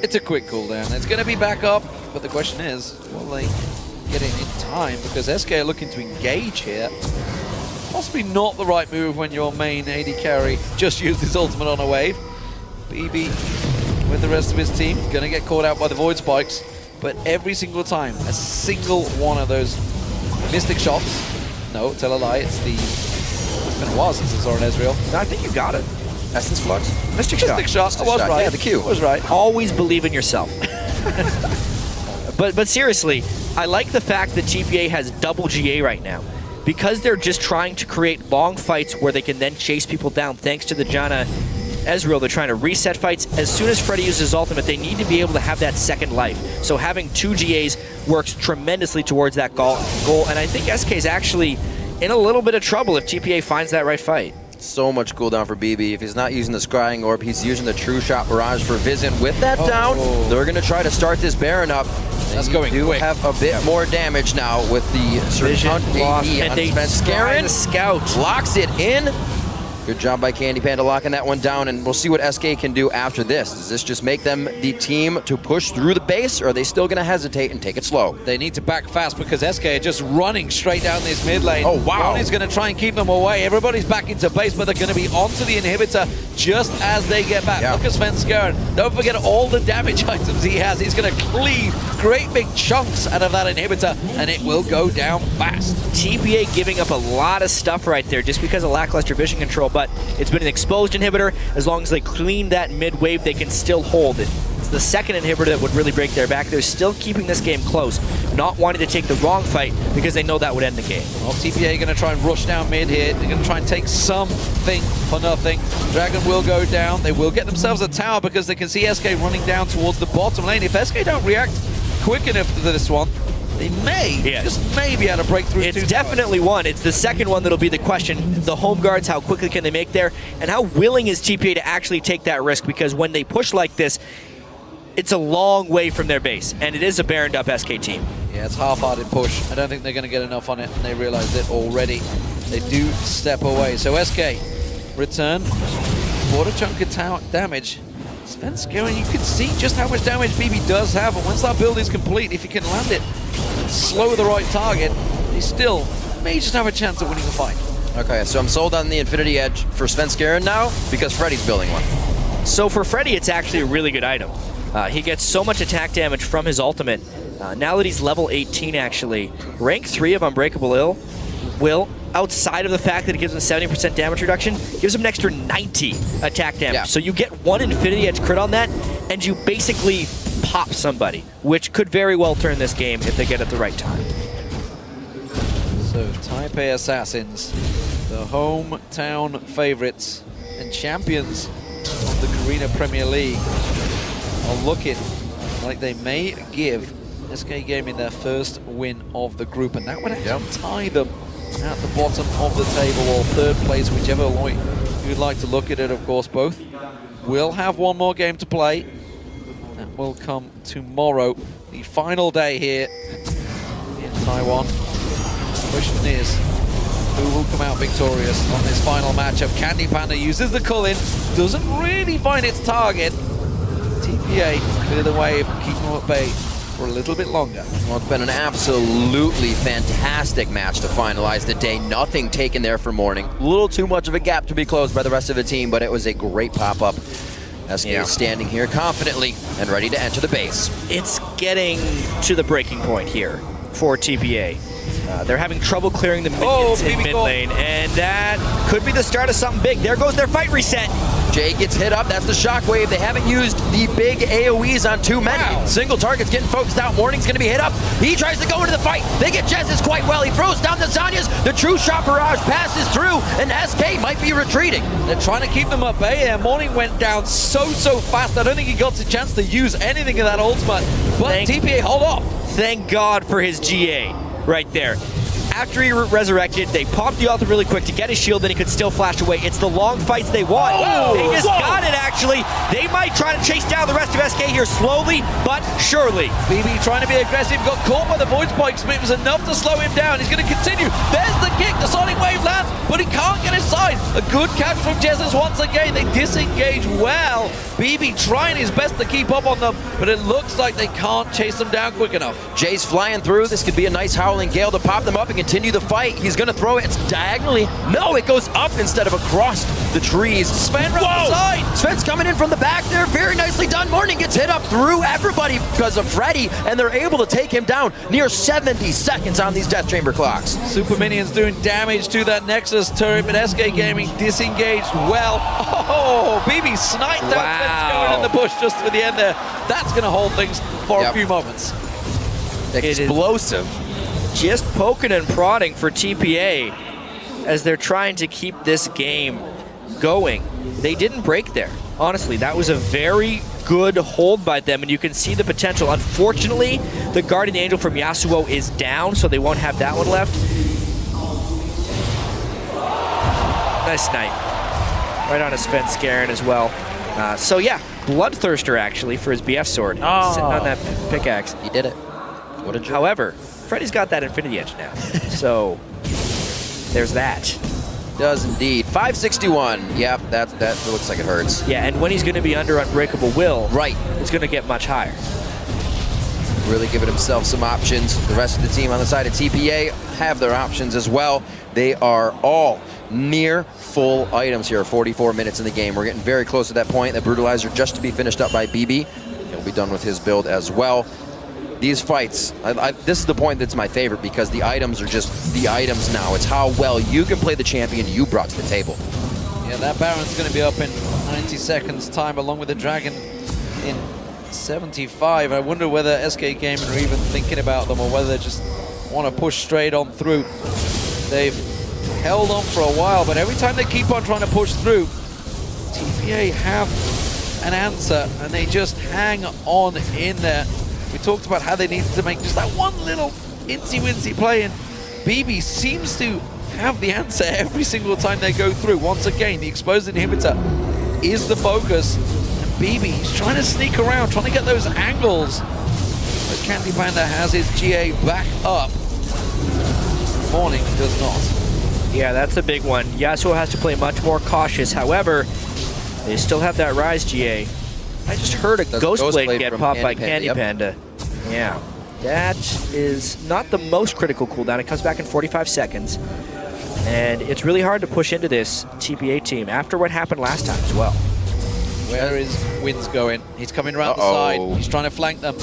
It's a quick cooldown. It's going to be back up, but the question is, will they get it in time? Because SK are looking to engage here. Possibly not the right move when your main AD carry just used his ultimate on a wave. BB with the rest of his team going to get caught out by the Void Spikes, but every single time, a single one of those Mystic shots. No, tell a lie, it's been a while since I saw an Ezreal. No, I think you got it. Essence Flux? Mystic Shot. Mystic shot, I was shot, right. yeah, the Q. I was right. Always believe in yourself. But seriously, I like the fact that TPA has double GA right now. Because they're just trying to create long fights where they can then chase people down thanks to the Janna Ezreal. They're trying to reset fights. As soon as Freddy uses his ultimate, they need to be able to have that second life. So having 2 GAs works tremendously towards that goal. And I think SK is actually in a little bit of trouble if TPA finds that right fight. So much cooldown for BB. If he's not using the Scrying Orb, he's using the True Shot Barrage for Vision. With that down, they're going to try to start this Baron up. That's going do quick. have a bit more damage now with the Vision Serpent lost, AD and on they Sven scry the Skuren. scout. Locks it in. Good job by Candy Panda locking that one down, and we'll see what SK can do after this. Does this just make them the team to push through the base, or are they still going to hesitate and take it slow? They need to back fast because SK are just running straight down this mid lane. Oh, wow. Ronnie's going to try and keep them away. Everybody's back into base, but they're going to be onto the inhibitor just as they get back. Yeah. Look at Sven Skuren. Don't forget all the damage items he has. He's going to cleave great big chunks out of that inhibitor, and it will go down fast. TPA giving up a lot of stuff right there just because of lackluster vision control, but it's been an exposed inhibitor. As long as they clean that mid wave, they can still hold it. It's the second inhibitor that would really break their back. They're still keeping this game close, not wanting to take the wrong fight because they know that would end the game. Well, TPA are going to try and rush down mid here. They're going to try and take something for nothing. Dragon will go down. They will get themselves a tower because they can see SK running down towards the bottom lane. If SK don't react quick enough to this one, they may, Yeah. just maybe able to break through. It's two definitely one. It's the second one that'll be the question. The home guards, how quickly can they make there? And how willing is TPA to actually take that risk? Because when they push like this, it's a long way from their base. And it is a barrened up SK team. Yeah, it's half-hearted push. I don't think they're going to get enough on it, and they realized it already. They do step away. So SK return, bought a chunk of damage. Svenskeren, you can see just how much damage BB does have, and once that build is complete, if you can land it and slow the right target, they still may just have a chance of winning the fight. Okay, so I'm sold on the Infinity Edge for Svenskeren now because Freddy's building one. So for Freddy, it's actually a really good item. He gets so much attack damage from his ultimate. Now that he's level 18, actually, rank 3 of Unbreakable Will, outside of the fact that it gives him 70% damage reduction, gives him an extra 90 attack damage. Yeah. So you get one Infinity Edge crit on that, and you basically pop somebody, which could very well turn this game if they get it at the right time. So Taipei Assassins, the hometown favorites and champions of the Korea Premier League, are looking like they may give SK Gaming their first win of the group, and that would actually tie them at the bottom of the table, or third place, whichever way you'd like to look at it. Of course, both will have one more game to play. That will come tomorrow, the final day here in Taiwan. The question is, who will come out victorious on this final matchup? Candy Panda uses the Cullen, doesn't really find its target. TPA clear the way, keep them at bay for a little bit longer. Well, it's been an absolutely fantastic match to finalize the day. Nothing taken there for morning. A little too much of a gap to be closed by the rest of the team, but it was a great pop-up. SK is standing here confidently and ready to enter the base. It's getting to the breaking point here for TPA. They're having trouble clearing the minions in mid lane, and that could be the start of something big. There goes their fight reset. Jay gets hit up. That's the shockwave. They haven't used the big AoEs on too many. Wow. Single target's getting focused out. Morning's going to be hit up. He tries to go into the fight. They get Jez's quite well. He throws down the Zanya's. The true shot barrage passes through, and SK might be retreating. They're trying to keep them at bay here. Morning went down so fast. I don't think he got the chance to use anything of that ultimate. But TPA hold off. Thank God for his GA right there. After he resurrected, they popped the ultimate really quick to get his shield, then he could still flash away. It's the long fights they want. They just got it, actually. They might try to chase down the rest of SK here slowly, but surely. BB trying to be aggressive, got caught by the void spikes, but it was enough to slow him down. He's going to continue. There's the kick, the Sonic Wave lands, but he can't get inside. A good catch from Jesus once again. They disengage well. BB trying his best to keep up on them, but it looks like they can't chase them down quick enough. Jay's flying through. This could be a nice Howling Gale to pop them up and continue the fight. He's going to throw it. It's diagonally. No, it goes up instead of across the trees. Sven right the side. Sven's coming in from the back there. Very nicely done. Morning gets hit up through everybody because of Freddy, and they're able to take him down near 70 seconds on these Death Chamber clocks. Super Minions doing damage to that Nexus turret, but SK Gaming disengaged well. Oh, BB sniped out Svenskeren in the bush just for the end there. That's going to hold things for a few moments. Explosive. Just poking and prodding for TPA as they're trying to keep this game going. They didn't break there. Honestly, that was a very good hold by them, and you can see the potential. Unfortunately, the Guardian Angel from Yasuo is down, so they won't have that one left. Nice snipe. Right on his Svenskeren as well. So yeah, Bloodthirster actually for his BF sword. Sitting on that pickaxe. He did it. What a joke. However, Freddy's got that Infinity Edge now. So there's that. Does indeed. 561. Yep, that looks like it hurts. Yeah, and when he's going to be under Unbreakable Will, right, it's going to get much higher. Really giving himself some options. The rest of the team on the side of TPA have their options as well. They are all near full items here. 44 minutes in the game. We're getting very close to that point. The Brutalizer just to be finished up by BB. He'll be done with his build as well. These fights, this is the point that's my favorite because the items are just the items now. It's how well you can play the champion you brought to the table. Yeah, that Baron's going to be up in 90 seconds time along with the Dragon in 75. I wonder whether SK Gaming are even thinking about them or whether they just want to push straight on through. They've held on for a while, but every time they keep on trying to push through, TPA have an answer and they just hang on in there. We talked about how they needed to make just that one little insy-wincy play, and BB seems to have the answer every single time they go through. Once again, the exposed inhibitor is the focus. And BB, he's trying to sneak around, trying to get those angles. But Candy Panda has his GA back up. Morning does not. Yeah, that's a big one. Yasuo has to play much more cautious. However, they still have that Rise GA. I just heard a Ghost Blade get popped by Candy Panda. Yeah, that is not the most critical cooldown. It comes back in 45 seconds. And it's really hard to push into this TPA team after what happened last time as well. Where is Wins going? He's coming around the side. He's trying to flank them.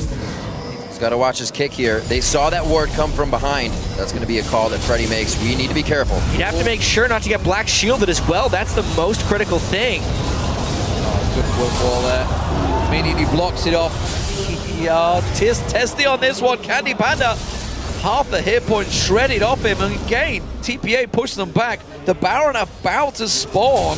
He's got to watch his kick here. They saw that ward come from behind. That's going to be a call that Freddy makes. We need to be careful. You'd have to make sure not to get black shielded as well. That's the most critical thing. Oh, good work wall there. Immediately blocks it off. Yeah, testy on this one. Candy Panda, half the hit point shredded off him, and again, TPA pushed them back. The Baron about to spawn.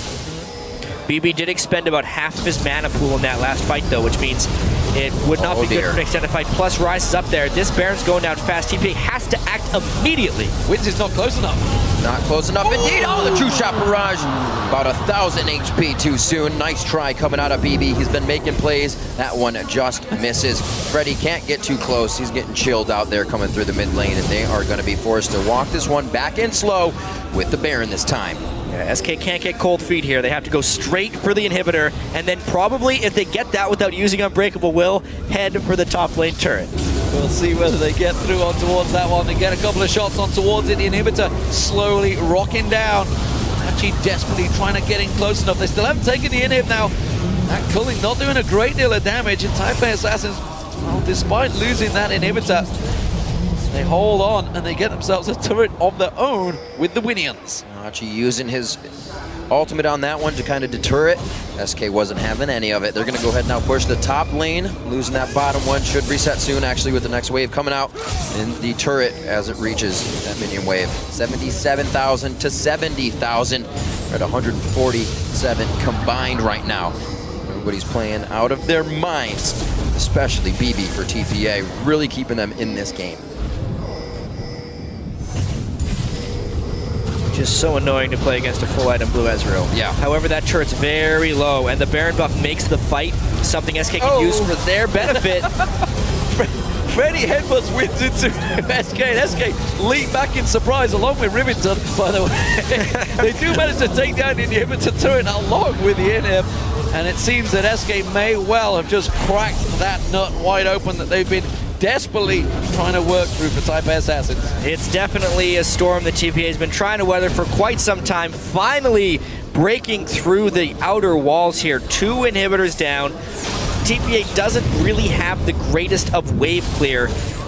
BB did expend about half of his mana pool in that last fight, though, which means it would not be good for an extended fight. Plus, Rise is up there. This Baron's going down fast. TPA has to act immediately. Wins is not close enough. Not close enough indeed. Oh, the true shot barrage. About 1,000 HP too soon. Nice try coming out of BB. He's been making plays. That one just misses. Freddy can't get too close. He's getting chilled out there coming through the mid lane, and they are going to be forced to walk this one back in slow with the Baron this time. Yeah, SK can't get cold feet here. They have to go straight for the inhibitor, and then probably, if they get that without using Unbreakable Will, head for the top lane turret. We'll see whether they get through on towards that one and get a couple of shots on towards it. The inhibitor slowly rocking down. Actually desperately trying to get in close enough. They still haven't taken the inhib now. That culling not doing a great deal of damage, and Taipei Assassins, well, despite losing that inhibitor, they hold on and they get themselves a turret of their own with the Winions. Archie using his ultimate on that one to kind of deter it. SK wasn't having any of it. They're going to go ahead and now push the top lane. Losing that bottom one should reset soon, actually, with the next wave coming out in the turret as it reaches that minion wave. 77,000 to 70,000. We're at 147 combined right now. Everybody's playing out of their minds, especially BB for TPA, really keeping them in this game. Just so annoying to play against a full item Blue Ezreal. Yeah. However, that turret's very low, and the Baron buff makes the fight something SK can use for their benefit. Freddy headbutts Wins into SK, and SK leap back in surprise along with Rivington, by the way. They do manage to take down the inhibitor turret along with the inhib, and it seems that SK may well have just cracked that nut wide open that they've been desperately trying to work through for Taipei Assassins. It's definitely a storm that TPA has been trying to weather for quite some time. Finally breaking through the outer walls here. 2 inhibitors down. TPA doesn't really have the greatest of wave clear,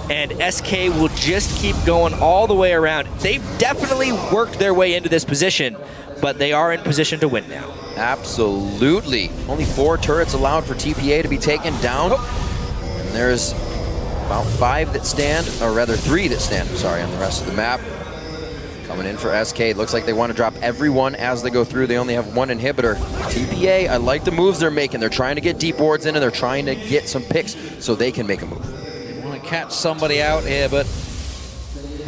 and SK will just keep going all the way around. They've definitely worked their way into this position, but they are in position to win now. Absolutely. Only 4 turrets allowed for TPA to be taken down. And there's about 5 that stand, or rather 3 that stand, sorry, on the rest of the map. Coming in for SK. It looks like they want to drop everyone as they go through. They only have 1 inhibitor. TPA, I like the moves they're making. They're trying to get deep wards in, and they're trying to get some picks so they can make a move. They want to catch somebody out here, but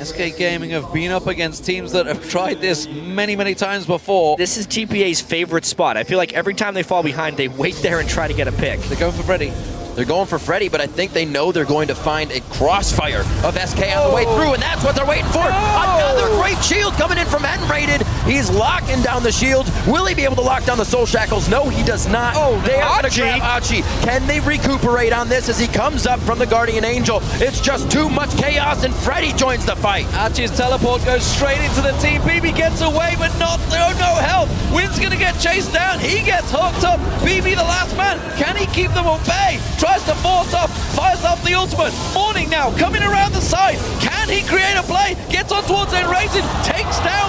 SK Gaming have been up against teams that have tried this many, many times before. This is TPA's favorite spot. I feel like every time they fall behind, they wait there and try to get a pick. They're going for Freddy. They're going for Freddy, but I think they know they're going to find a crossfire of SK on the way through, and that's what they're waiting for. Another great shield coming in from N-Rated. He's locking down the shield. Will he be able to lock down the Soul Shackles? No, he does not. They are going to grab Achi. Can they recuperate on this as he comes up from the Guardian Angel? It's just too much chaos, and Freddy joins the fight. Achi's teleport goes straight into the team. BB gets away, but no help. Win's going to get chased down. He gets hooked up. BB, the last man. Can he keep them at bay? Tries to force off, fires off the ultimate. Morning now, coming around the side. Can he create a play? Gets on towards Enraged, takes down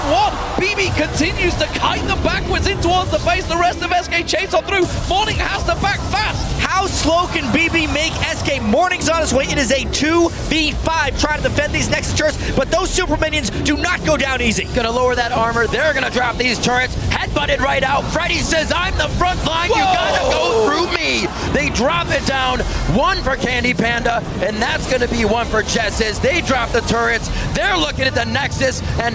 1. BB continues to kite them backwards in towards the base. The rest of SK chase on through. Morning has to back fast. How Sloke and BB make SK. Morning's on his way. It is a 2v5 trying to defend these Nexus turrets, but those super minions do not go down easy. Gonna lower that armor. They're gonna drop these turrets. Headbutted right out. Freddy says, I'm the front line. You gotta go through me. They drop it down. One for Candy Panda, and that's gonna be one for Jesses. They drop the turrets. They're looking at the Nexus, and